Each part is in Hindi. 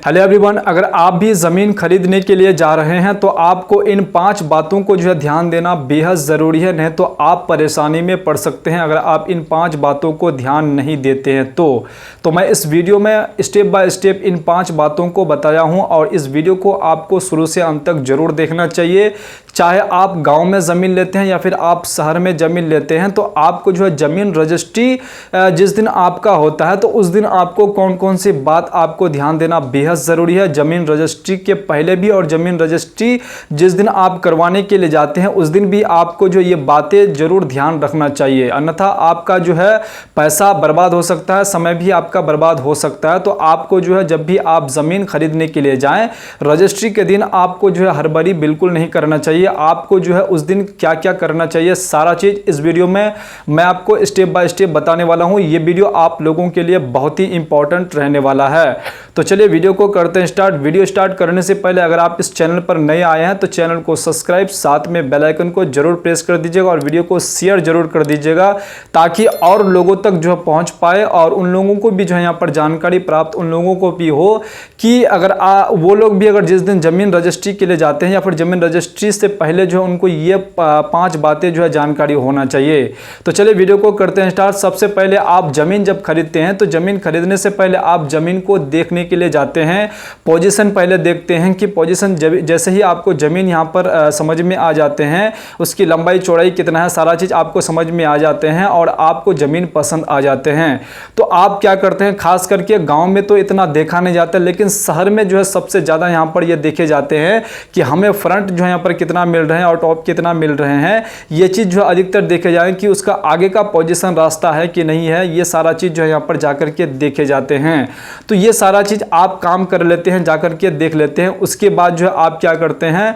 हेलो एवरीवन, अगर आप भी ज़मीन खरीदने के लिए जा रहे हैं तो आपको इन 5 बातों को जो है ध्यान देना बेहद ज़रूरी है, नहीं तो आप परेशानी में पड़ सकते हैं अगर आप इन 5 बातों को ध्यान नहीं देते हैं तो मैं इस वीडियो में स्टेप बाय स्टेप इन 5 बातों को बताया हूं और इस वीडियो को आपको शुरू से अंत तक ज़रूर देखना चाहिए। चाहे आप गाँव में ज़मीन लेते हैं या फिर आप शहर में ज़मीन लेते हैं, तो आपको जो है ज़मीन रजिस्ट्री जिस दिन आपका होता है तो उस दिन आपको कौन कौन सी बात आपको ध्यान देना बेहद ज़रूरी है। ज़मीन रजिस्ट्री के पहले भी और ज़मीन रजिस्ट्री जिस दिन आप करवाने के लिए जाते हैं उस दिन भी आपको जो ये बातें ज़रूर ध्यान रखना चाहिए, अन्यथा आपका जो है पैसा बर्बाद हो सकता है, समय भी आपका बर्बाद हो सकता है। तो आपको जो है जब भी आप ज़मीन खरीदने के लिए जाएं, रजिस्ट्री के दिन आपको जो है हड़बड़ी बिल्कुल नहीं करना चाहिए। आपको जो है उस दिन क्या क्या करना चाहिए सारा चीज़ इस वीडियो में मैं आपको स्टेप बाय स्टेप बताने वाला हूँ। ये वीडियो आप लोगों के लिए बहुत ही इंपॉर्टेंट रहने वाला है। तो चलिए वीडियो को करते हैं स्टार्ट। वीडियो स्टार्ट करने से पहले अगर आप इस चैनल पर नए आए हैं तो चैनल को सब्सक्राइब, साथ में बेल आइकन को जरूर प्रेस कर दीजिएगा और वीडियो को शेयर जरूर कर दीजिएगा ताकि और लोगों तक जो है पहुंच पाए और उन लोगों को भी जो है यहाँ पर जानकारी प्राप्त उन लोगों को भी हो कि अगर वो लोग भी अगर जिस दिन ज़मीन रजिस्ट्री के लिए जाते हैं या फिर ज़मीन रजिस्ट्री से पहले जो है उनको ये 5 बातें जो है जानकारी होना चाहिए। तो चलिए वीडियो को करते हैं स्टार्ट। सबसे पहले आप ज़मीन जब खरीदते हैं तो ज़मीन खरीदने से पहले आप ज़मीन को देखने के लिए जाते हैं, पोजीशन पहले देखते हैं कि पोजीशन जैसे ही आपको ज़मीन यहाँ पर समझ में आ जाते हैं, उसकी लंबाई चौड़ाई कितना है सारा चीज़ आपको समझ में आ जाते हैं और आपको ज़मीन पसंद आ जाते हैं, तो आप क्या करते हैं, खास करके गांव में तो इतना देखा नहीं जाता लेकिन शहर में जो है सबसे ज़्यादा यहाँ पर ये देखे जाते हैं कि हमें फ्रंट जो है यहाँ पर कितना मिल रहे हैं और टॉप कितना मिल रहे हैं। ये चीज़ जो अधिकतर देखे जाए कि उसका आगे का पोजीशन रास्ता है कि नहीं है, ये सारा चीज़ जो है यहाँ पर जाकर के देखे जाते हैं। तो ये सारा चीज़ आप काम कर लेते हैं, जाकर के देख लेते हैं। उसके बाद जो है आप क्या करते हैं,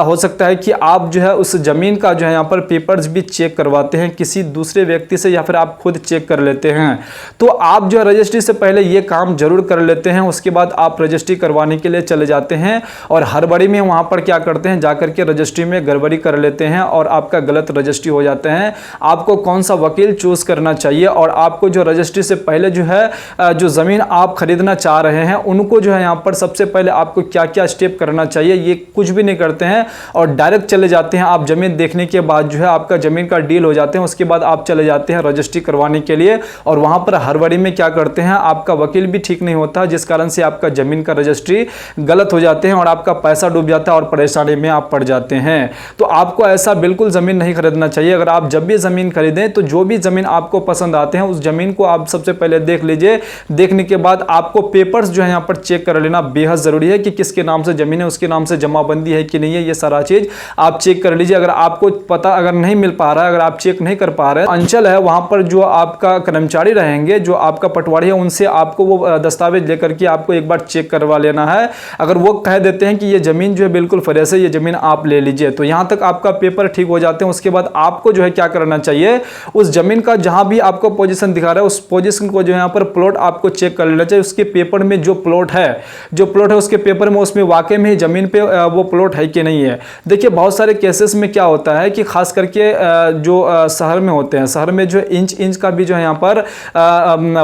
हो सकता है कि आप जो है उस ज़मीन का जो है यहाँ पर पेपर्स भी चेक करवाते हैं किसी दूसरे व्यक्ति से या फिर आप खुद चेक कर लेते हैं। तो आप जो है रजिस्ट्री से पहले ये काम जरूर कर लेते हैं, उसके बाद आप रजिस्ट्री करवाने के लिए चले जाते हैं और हड़बड़ी में वहाँ पर क्या करते हैं, जाकर के रजिस्ट्री में गड़बड़ी कर लेते हैं और आपका गलत रजिस्ट्री हो जाते हैं। आपको कौन सा वकील चूज करना चाहिए और आपको जो रजिस्ट्री से पहले जो है जो ज़मीन आप खरीदना चाह रहे हैं उनको जो है यहाँ पर सबसे पहले आपको क्या क्या स्टेप करना चाहिए, ये कुछ भी नहीं करते हैं और डायरेक्ट चले जाते हैं। आप ज़मीन देखने के बाद जो है आपका ज़मीन का डील हो जाते हैं, उसके बाद आप चले जाते हैं रजिस्ट्री करवाने के लिए और वहाँ पर हड़बड़ी में क्या करते हैं, आपका वकील भी ठीक नहीं होता जिस कारण से आपका ज़मीन का रजिस्ट्री गलत हो जाते हैं और आपका पैसा डूब जाता है और परेशानी में आप पड़ जाते हैं। तो आपको ऐसा बिल्कुल ज़मीन नहीं खरीदना चाहिए। अगर आप जब भी ज़मीन खरीदें तो जो भी ज़मीन आपको पसंद आते हैं उस ज़मीन को आप सबसे पहले देख लीजिए। देखने के बाद आपको पेपर्स जो है यहाँ पर चेक कर लेना बेहद ज़रूरी है कि किसके नाम से ज़मीन है, उसके नाम से जमाबंदी है कि नहीं है, ये सारा चीज़ आप चेक कर लीजिए। अगर आपको पता अगर नहीं मिल पा रहा है, अगर आप चेक नहीं कर पा रहे हैं, अंचल है वहाँ पर जो आपका कर्मचारी रहेंगे, जो आपका पटवारी है, उनसे आपको वो दस्तावेज लेकर के आपको एक बार चेक करवा लेना है। अगर वो कह देते हैं कि ये ज़मीन जो है बिल्कुल फ्रेश है, ये ज़मीन आप ले लीजिए, तो यहाँ तक आपका पेपर ठीक हो जाते हैं। उसके बाद आपको जो है क्या करना चाहिए, उस ज़मीन का जहाँ भी आपको पोजीशन दिखा रहा है उस पोजीशन को जो यहाँ पर प्लॉट आपको चेक कर लेना चाहिए। उसके पेपर में जो प्लॉट है उसके पेपर में उसमें वाकई में ज़मीन पे वो प्लॉट है कि नहीं है। देखिए बहुत सारे केसेस में क्या होता है कि खास करके जो शहर में होते हैं, शहर में जो इंच का भी जो है यहाँ पर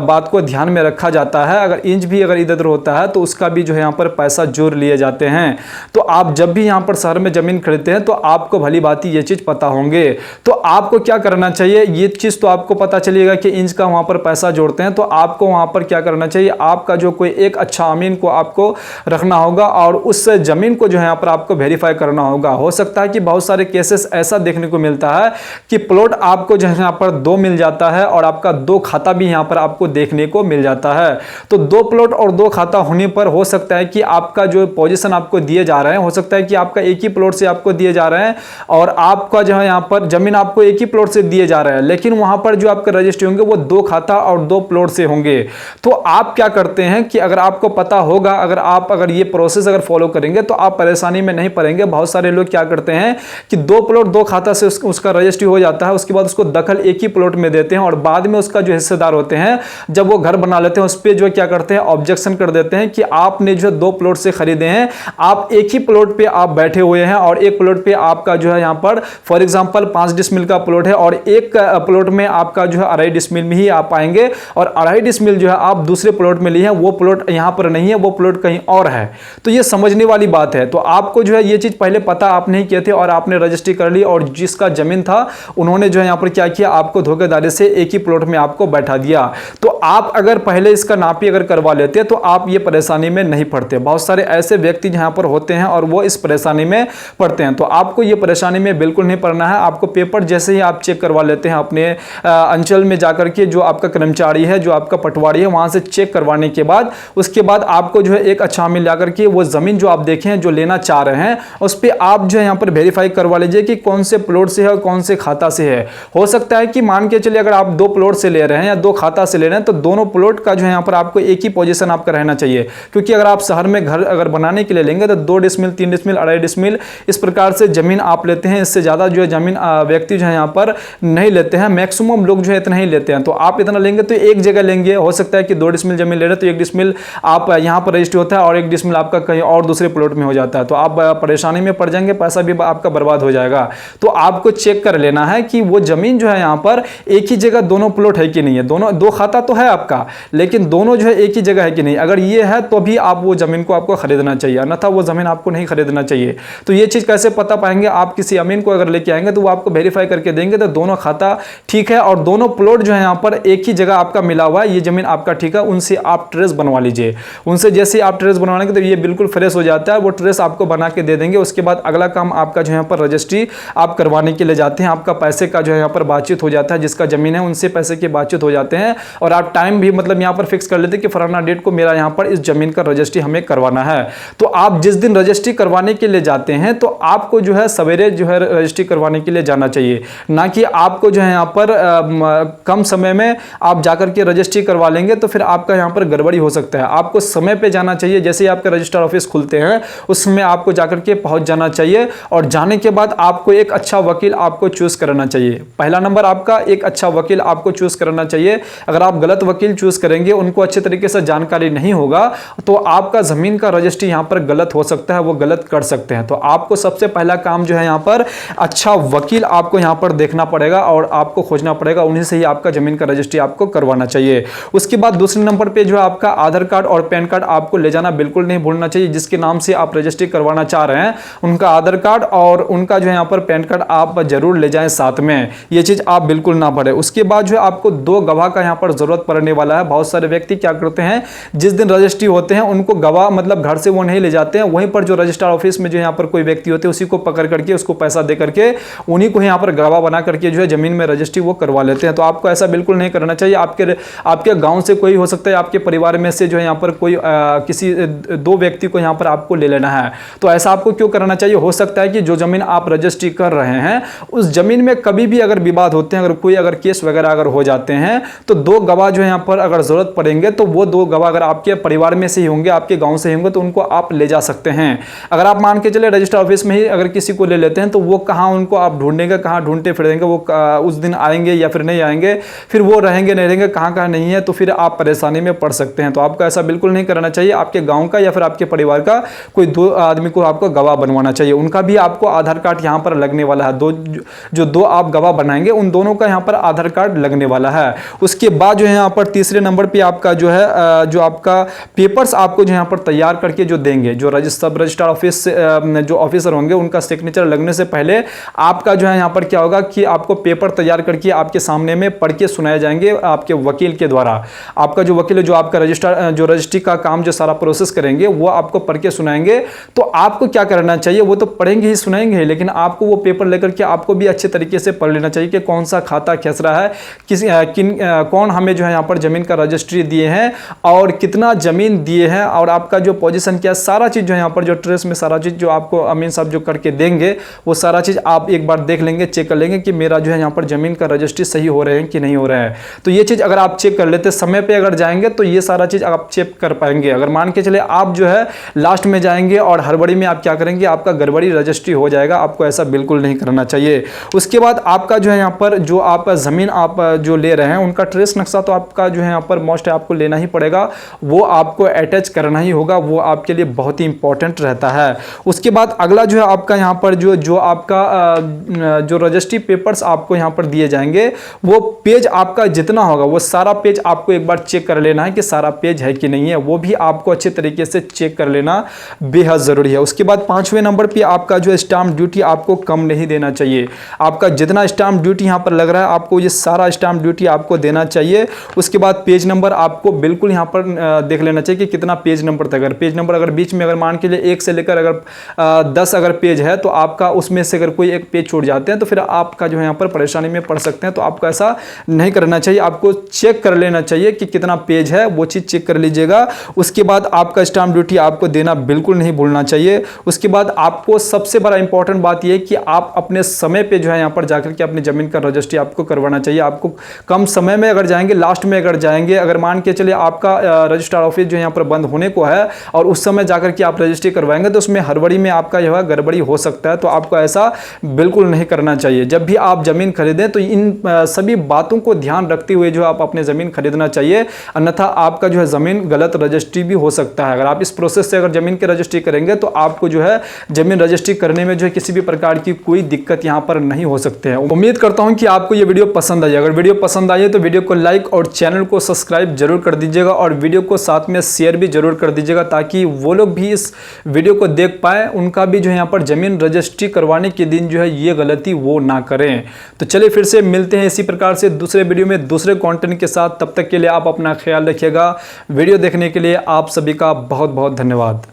बात को ध्यान में रखा जाता है। अगर इंच भी अगर इधर उधर होता है तो उसका भी जो है यहाँ पर पैसा जोड़ लिए जाते हैं। तो आप जब भी यहाँ पर शहर में ज़मीन खरीदते हैं तो आपको भली बात ये चीज़ पता होंगे। तो आपको क्या करना चाहिए, ये चीज़ तो आपको पता चलिएगा कि इंच का वहाँ पर पैसा जोड़ते हैं, तो आपको वहाँ पर क्या करना चाहिए, आपका जो कोई एक अच्छा अमीन को आपको रखना होगा और उस ज़मीन को जो है यहाँ पर आपको वेरीफाई करना होगा। हो सकता है कि बहुत सारे केसेस ऐसा देखने को मिलता है कि प्लॉट आपको जो है यहाँ पर 2 मिल जाता है और आपका 2 खाता भी यहाँ पर आपको देखने को मिल जाता है। तो 2 प्लॉट और 2 खाता होने पर हो सकता है कि आपका जो पोजीशन आपको दिए जा रहे हैं, हो सकता है कि आपका एक ही प्लॉट से आपको दिए जा रहे हैं और आपका जो है यहाँ पर ज़मीन आपको एक ही प्लॉट से दिए जा रहा है, लेकिन वहाँ पर जो आपके रजिस्ट्री होंगे वो 2 खाता और 2 प्लॉट से होंगे। तो आप क्या करते हैं कि अगर आपको पता होगा, अगर ये प्रोसेस अगर फॉलो करेंगे तो आप परेशानी में नहीं पड़ेंगे। बहुत सारे लोग क्या करते हैं कि 2 प्लॉट 2 खाता से उसका रजिस्ट्री हो जाता है, उसके बाद उसको दखल एक ही प्लॉट में देते हैं और बाद में उसका जो हिस्सेदार होते हैं जब वो घर बना लेते हैं उस पर जो क्या करते हैं, ऑब्जेक्शन कर देते हैं कि आपने जो 2 प्लॉट से खरीदे हैं, आप एक ही प्लॉट पे आप बैठे हुए हैं और एक प्लॉट पे आपका जो है यहाँ पर फॉर एग्जांपल 5 डिसमिल का प्लॉट है और एक प्लॉट में आपका जो है 2.5 डिसमिल में ही आप पाएंगे और 2.5 डिसमिल जो है आप दूसरे प्लॉट में लिए हैं, वो प्लॉट यहाँ पर नहीं नहीं है, वो प्लॉट कहीं और है। तो ये समझने वाली बात है। तो आपको जो है ये चीज़ पहले पता आप नहीं किए थे और आपने रजिस्ट्री कर ली, और जिसका जमीन था उन्होंने जो है यहाँ पर क्या किया, आपको धोखेधड़ी से एक ही प्लॉट में आपको बैठा दिया। तो आप अगर पहले इसका नापी अगर करवा लेते तो आप ये परेशानी में नहीं पड़ते। बहुत सारे ऐसे व्यक्ति यहाँ पर होते हैं और वो इस परेशानी में पड़ते हैं। तो आपको ये परेशानी में बिल्कुल नहीं पड़ना है। आपको पेपर जैसे ही आप चेक करवा लेते हैं अपने अंचल में जाकर के, जो आपका कर्मचारी है, जो आपका पटवारी है, वहां से चेक करवाने के बाद उसके बाद आपको जो है एक अच्छा में लाकर के वो जमीन जो आप देखें हैं, जो लेना चाह रहे हैं, उस पर आप जो है यहाँ पर वेरीफाई करवा लीजिए कि कौन से प्लॉट से है और कौन से खाता से है। हो सकता है कि मान के चलिए अगर आप 2 प्लॉट से ले रहे हैं या 2 खाता से ले रहे हैं, तो दोनों प्लॉट का जो है यहाँ पर आपको एक ही पोजीशन आपका रहना चाहिए। क्योंकि अगर आप शहर में घर अगर बनाने के लिए लेंगे तो 2 डिसमिल, 3 डिसमिल, 2.5 डिसमिल इस प्रकार से जमीन आप लेते हैं। इससे ज्यादा जो है जमीन व्यक्ति जो है यहाँ पर नहीं लेते हैं। मैक्सिमम लोग जो है इतना ही लेते हैं। तो आप इतना लेंगे तो एक जगह लेंगे। हो सकता है कि 2 डिसमिल जमीन ले रहे तो 1 डिसमिल आप यहाँ पर रजिस्ट्री होता है और 1 डिसमिल आपका कहीं और दूसरे प्लॉट में हो जाता है। तो आप परेशानी में पड़ जाएंगे, पैसा भी आपका बर्बाद हो जाएगा। तो आपको चेक कर लेना है कि वो जमीन जो है यहाँ पर एक ही जगह दोनों प्लॉट है कि नहीं है। दोनों 2 खाता तो है आपका, लेकिन दोनों जो है एक ही जगह है कि नहीं। अगर ये है तो भी आप वो जमीन को आपको खरीदना चाहिए, अन्यथा वो जमीन आपको नहीं खरीदना चाहिए। तो ये चीज कैसे पता पाएंगे? आप किसी अमीन को अगर लेके आएंगे तो वो आपको वेरीफाई करके देंगे तो दोनों खाता ठीक है और दोनों प्लॉट जो है यहाँ पर एक ही जगह आपका मिला हुआ है, ये जमीन आपका ठीक है। उनसे आप ट्रेस बनवा लीजिए। उनसे जैसे आप ट्रेस बनवाएंगे तो ये बिल्कुल फ्रेश हो जाता है, वो ट्रेस आपको बना के दे देंगे। उसके बाद अगला काम आपका जो यहाँ पर रजिस्ट्री आप करवाने के लिए जाते हैं। आपका पैसे का जो है यहाँ पर बातचीत हो जाता है, जिसका जमीन है उनसे पैसे की बातचीत हो जाते हैं और आप टाइम भी मतलब यहाँ पर फिक्स कर लेते हैं कि फलाना डेट को मेरा यहाँ पर इस जमीन का रजिस्ट्री हमें करवाना है। तो आप जिस दिन रजिस्ट्री करवाने के लिए जाते हैं तो आपको जो है सवेरे जो है रजिस्ट्री करवाने के लिए जाना चाहिए, ना कि आपको जो है यहाँ पर कम समय में आप जाकर के रजिस्ट्री करवा लेंगे तो फिर आपका यहाँ पर गड़बड़ी हो सकता है। आपको समय पे जाना चाहिए। जैसे ही आपके रजिस्ट्रार ऑफिस खुलते हैं उसमें आपको जाकर के पहुंच जाना चाहिए और जाने के बाद आपको एक अच्छा वकील आपको चूज करना चाहिए। पहला नंबर आपका एक अच्छा वकील आपको चूज करना चाहिए। अगर आप गलत वकील चूज करेंगे, उनको अच्छे तरीके से जानकारी नहीं होगा, तो आपका जमीन का रजिस्ट्री यहाँ पर गलत हो सकता है, वो गलत कर सकते हैं। तो आपको सबसे पहला काम जो है यहाँ पर अच्छा वकील आपको यहाँ पर देखना पड़ेगा और आपको खोजना पड़ेगा, उन्हीं से ही आपका जमीन का रजिस्ट्री आपको करवाना चाहिए। उसके बाद दूसरे नंबर पे जो आपका आधार कार्ड और पैन कार्ड आपको ले जाना बिल्कुल नहीं भूलना चाहिए। जिसके नाम से आप रजिस्ट्री करवाना चाह रहे हैं उनका आधार कार्ड और उनका जो है यहाँ पर पैन कार्ड आप जरूर ले जाएं साथ में, ये चीज आप बिल्कुल ना भूलें। उसके बाद जो आपको 2 गवाह का यहाँ पर जरूरत पड़ने वाला है। बहुत सारे व्यक्ति क्या करते हैं, जिस दिन रजिस्ट्री होते हैं उनको गवाह मतलब घर से वो नहीं ले जाते हैं, वहीं पर जो रजिस्ट्रार ऑफिस में जो यहाँ पर कोई व्यक्ति होते हैं उसी को पकड़ करके उसको पैसा दे करके उन्हीं को यहाँ पर गवाह बना करके जो है जमीन में रजिस्ट्री वो करवा लेते हैं। तो आपको ऐसा बिल्कुल नहीं करना चाहिए। आपके गांव से कोई हो सकता है, आपके परिवार में से जो है यहाँ पर कोई किसी 2 व्यक्ति को यहाँ पर आपको ले लेना है। तो ऐसा आपको क्यों करना चाहिए? हो सकता है कि जो जमीन आप रजिस्ट्री कर रहे हैं उस जमीन में कभी भी अगर विवाद होते हैं, अगर केस वगैरह अगर हो जाते हैं तो 2 गवाह जो है यहाँ पर अगर जरूरत पड़ेंगे तो वो 2 गवाह अगर आपके परिवार में से ही होंगे, आपके गांव से ही होंगे, तो उनको आप ले जा सकते हैं। अगर आप मान के चले रजिस्टर ऑफिस में ही अगर किसी को ले लेते हैं तो वो कहाँ उनको आप ढूंढेंगे, कहाँ ढूंढते फिरेंगे, वो उस दिन आएंगे या फिर नहीं आएंगे, फिर वो रहेंगे नहीं रहेंगे, कहाँ नहीं है, तो फिर आप परेशानी में पड़ सकते हैं। तो आपको ऐसा बिल्कुल नहीं करना चाहिए। आपके गांव का या फिर आपके परिवार का कोई 2 आदमी को आपको गवाह बनवाना चाहिए। उनका भी आपको आधार कार्ड यहाँ पर लगने वाला है। जो 2 आप गवाह बनाएंगे उन दोनों का यहाँ पर आधार कार्ड लगने वाला है। उसके बाद जो है यहाँ पर तीसरे नंबर पे आपका जो है जो आपका पेपर्स आपको जो यहाँ पर तैयार करके जो देंगे, जो सब रजिस्ट्रार ऑफिस जो ऑफिसर होंगे उनका सिग्नेचर लगने से पहले आपका जो है यहाँ पर क्या होगा कि आपको पेपर तैयार करके आपके सामने में पढ़ के सुनाए जाएंगे आपके वकील के द्वारा। आपका जो वकील है, जो आपका रजिस्ट्री का काम जो सारा प्रोसेस करेंगे वो आपको पढ़ के सुनाएंगे। तो आपको क्या करना चाहिए, वो तो पढ़ेंगे ही सुनाएंगे, लेकिन आपको वो पेपर लेकर के आपको भी अच्छे तरीके से पढ़ लेना चाहिए कि कौन सा खाता खस रहा है, कौन हमें जो है यहाँ पर जमीन का रजिस्ट्री दिए हैं और कितना जमीन दिए हैं और आपका जो पोजीशन क्या, सारा चीज जो है यहाँ पर जो ट्रेस में सारा चीज जो आपको अमीन साहब जो करके देंगे वो सारा चीज आप एक बार देख लेंगे, चेक कर लेंगे कि मेरा जो है यहाँ पर जमीन का रजिस्ट्री सही हो रहे हैं कि नहीं हो रहा है। तो ये चीज अगर आप चेक कर लेते, समय पे अगर जाएंगे तो ये सारा चीज आप चेक कर पाएंगे। अगर मान के चले आप जो है लास्ट में जाएंगे और हड़बड़ी में आप क्या करेंगे, आपका गड़बड़ी रजिस्ट्री हो जाएगा। आपको ऐसा बिल्कुल नहीं करना चाहिए। उसके बाद आपका जो है यहाँ पर जो आप जमीन आप जो ले रहे हैं उनका ट्रेस नक्शा तो आपका जो है यहाँ पर मोस्ट है आपको लेना ही पड़ेगा, वो आपको अटैच करना ही होगा, वो आपके लिए बहुत ही इंपॉर्टेंट रहता है। उसके बाद अगला जो है आपका यहाँ पर जो आपका जो रजिस्ट्री पेपर्स आपको यहाँ पर दिए जाएंगे वो पेज आपका जितना होगा वो सारा पेज आपको एक बार चेक कर लेना है कि सारा पेज है कि नहीं है। वो वो भी आपको अच्छे तरीके से चेक कर लेना बेहद ज़रूरी है। उसके बाद 5वें नंबर पे आपका जो स्टाम्प ड्यूटी आपको कम नहीं देना चाहिए। आपका जितना स्टाम्प ड्यूटी यहाँ पर लग रहा है आपको ये सारा स्टाम्प ड्यूटी आपको देना चाहिए। उसके बाद पेज नंबर आपको बिल्कुल यहाँ पर देख लेना चाहिए कि कितना पेज नंबर था। अगर पेज नंबर अगर बीच में अगर मान के लिए 1 से लेकर अगर 10 अगर पेज है तो आपका उसमें से अगर कोई एक पेज छूट जाते हैं तो फिर आपका जो है यहाँ पर परेशानी में पड़ सकते हैं। तो आपको ऐसा नहीं करना चाहिए, आपको चेक कर लेना चाहिए कि कितना पेज है, वो चीज़ चेक कर लीजिएगा। उसके बाद आपका स्टाम्प ड्यूटी आपको देना बिल्कुल नहीं भूलना चाहिए। उसके बाद आपको सबसे बड़ा इंपॉर्टेंट बात यह कि आप अपने समय पे जो है यहाँ पर जाकर के अपनी ज़मीन का रजिस्ट्री आपको करवाना चाहिए। आपको कम समय में अगर जाएंगे, लास्ट में अगर जाएंगे, अगर मान के चलिए आपका रजिस्ट्रार ऑफिस जो यहाँ पर बंद होने को है और उस समय जाकर के आप रजिस्ट्री करवाएंगे तो उसमें हड़बड़ी में आपका जो है गड़बड़ी हो सकता है। तो आपको ऐसा बिल्कुल नहीं करना चाहिए। जब भी आप ज़मीन खरीदें तो इन सभी बातों को ध्यान रखते हुए जो आप अपने ज़मीन खरीदना चाहिए, अन्यथा आपका जो है ज़मीन गलत रजिस्ट्री भी हो सकता है। अगर आप इस प्रोसेस से अगर ज़मीन की रजिस्ट्री करेंगे तो आपको जो है ज़मीन रजिस्ट्री करने में जो है किसी भी प्रकार की कोई दिक्कत यहाँ पर नहीं हो सकते हैं। उम्मीद करता हूँ कि आपको ये वीडियो पसंद आई। अगर वीडियो पसंद आई तो वीडियो को लाइक और चैनल को सब्सक्राइब जरूर कर दीजिएगा और वीडियो को साथ में शेयर भी जरूर कर दीजिएगा ताकि वो लोग भी इस वीडियो को देख पाए, उनका भी जो है यहाँ पर ज़मीन रजिस्ट्री करवाने के दिन जो है ये गलती वो ना करें। तो चलिए फिर से मिलते हैं इसी प्रकार से दूसरे वीडियो में दूसरे कंटेंट के साथ। तब तक के लिए आप अपना ख्याल रखिएगा। वीडियो देखने के लिए आप सभी का बहुत बहुत धन्यवाद।